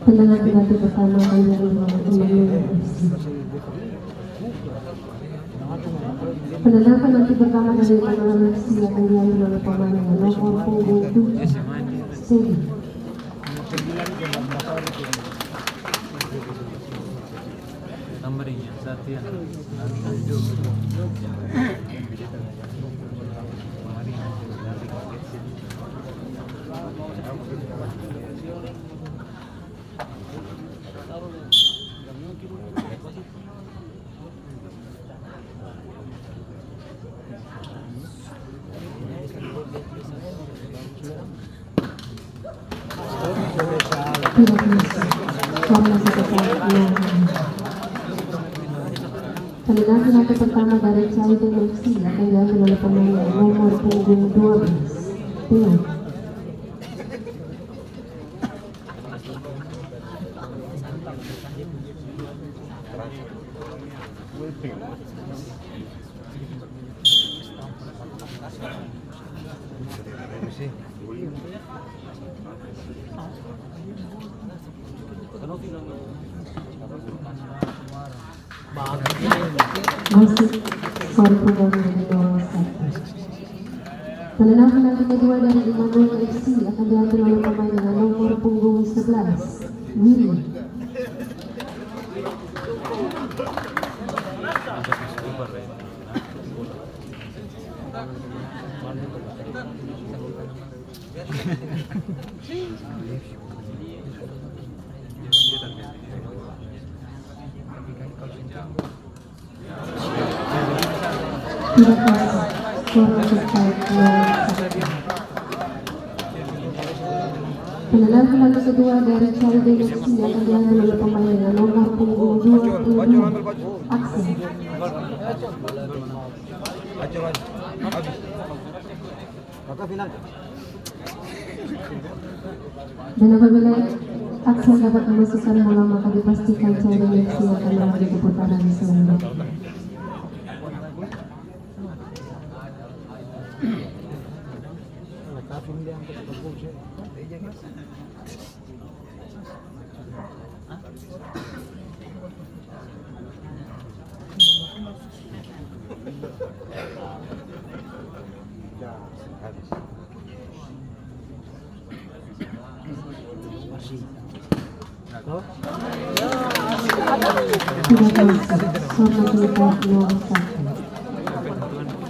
Pendengar penanti pertama kami Pendengar penanti pertama dari Manula FC akan diambil oleh pemain yang nomor punggung 7 Sedi. Nomornya satu yang Pendengar penanti pertama dari Caiden FC akan diambil oleh pemain yang nomor punggung 12 Teo. Masih skor punggung dari 01. Pendengar penanti kedua dari Manula FC akan diambil oleh pemain dengan nomor punggung 11 Willy. Pendengar penanti kedua dari Caiden FC akan diambil oleh pemain dengan nomor punggung 22 Aksen. Dan apabila Aksen dapat memasukkan bola maka dipastikan Caiden FC akan melaju ke putaran selanjutnya.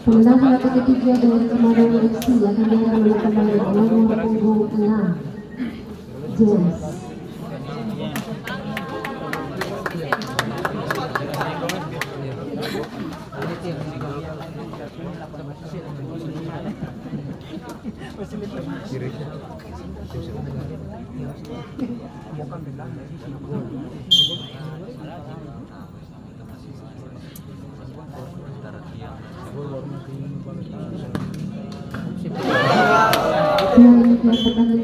Pendengar penanti ketiga dari Manula FC akan diambil oleh pemain nomor punggung 6 James. Yang pertandingan